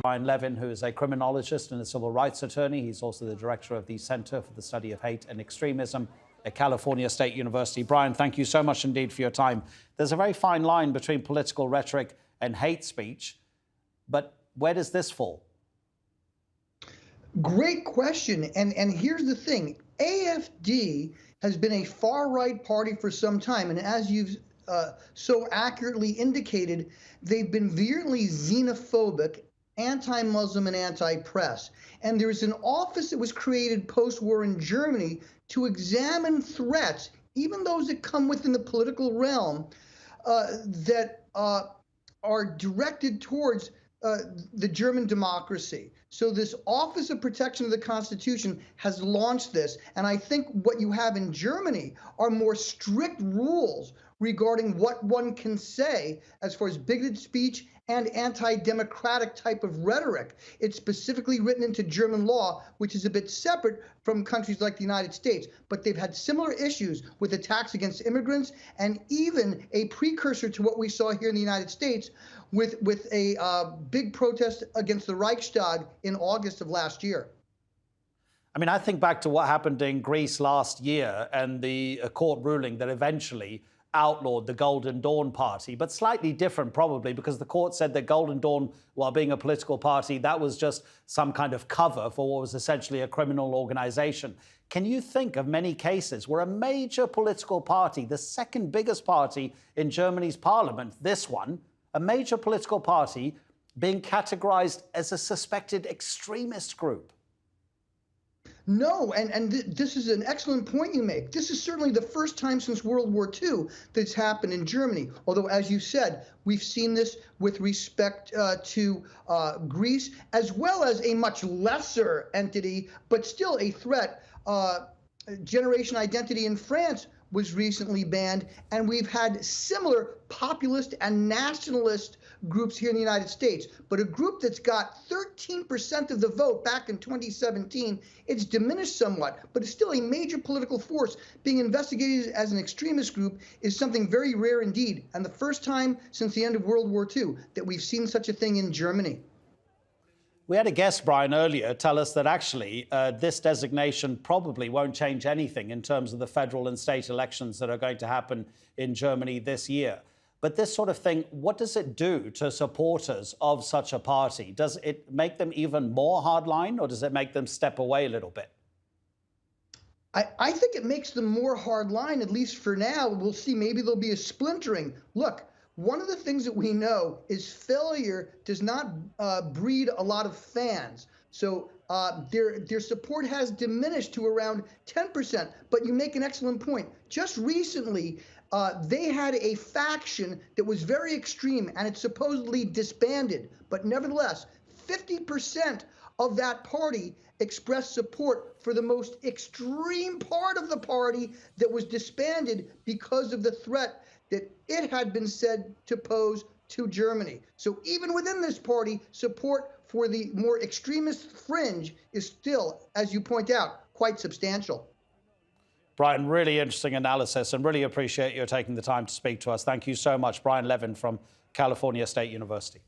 Brian Levin, who is a criminologist and a civil rights attorney. He's also the director of the Center for the Study of Hate and Extremism at California State University. Brian, thank you so much indeed for your time. There's a very fine line between political rhetoric and hate speech, but where does this fall? Great question. And here's the thing. AfD has been a far-right party for some time. And as you've so accurately indicated, they've been virulently xenophobic, anti-Muslim, and anti-press. And there's an office that was created post-war in Germany to examine threats, even those that come within the political realm, that are directed towards the German democracy. So this Office of Protection of the Constitution has launched this. And I think what you have in Germany are more strict rules regarding what one can say as far as bigoted speech and anti-democratic type of rhetoric. It's specifically written into German law, which is a bit separate from countries like the United States. But they've had similar issues with attacks against immigrants, and even a precursor to what we saw here in the United States with a big protest against the Reichstag in August of last year. I mean, I think back to what happened in Greece last year and the court ruling that eventually outlawed the Golden Dawn Party, but slightly different probably because the court said that Golden Dawn, while being a political party, that was just some kind of cover for what was essentially a criminal organization. Can you think of many cases where a major political party, the second biggest party in Germany's parliament, this one, a major political party being categorized as a suspected extremist group? No, and this is an excellent point you make. This is certainly the first time since World War II that's happened in Germany. Although, as you said, we've seen this with respect to Greece, as well as a much lesser entity, but still a threat. Generation Identity in France was recently banned, and we've had similar populist and nationalist groups here in the United States. But a group that's got 13% of the vote back in 2017, it's diminished somewhat, but it's still a major political force. Being investigated as an extremist group is something very rare indeed, and the first time since the end of World War II that we've seen such a thing in Germany. We had a guest, Brian, earlier tell us that actually this designation probably won't change anything in terms of the federal and state elections that are going to happen in Germany this year. But this sort of thing, what does it do to supporters of such a party? Does it make them even more hardline, or does it make them step away a little bit? I think it makes them more hardline, at least for now. We'll see. Maybe there'll be a splintering. Look, one of the things that we know is failure does not breed a lot of fans. So their support has diminished to around 10%. But you make an excellent point. Just recently, they had a faction that was very extreme, and it supposedly disbanded. But nevertheless, 50% of that party expressed support for the most extreme part of the party that was disbanded because of the threat that it had been said to pose to Germany. So even within this party, support for the more extremist fringe is still, as you point out, quite substantial. Brian, really interesting analysis, and really appreciate your taking the time to speak to us. Thank you so much. Brian Levin from California State University.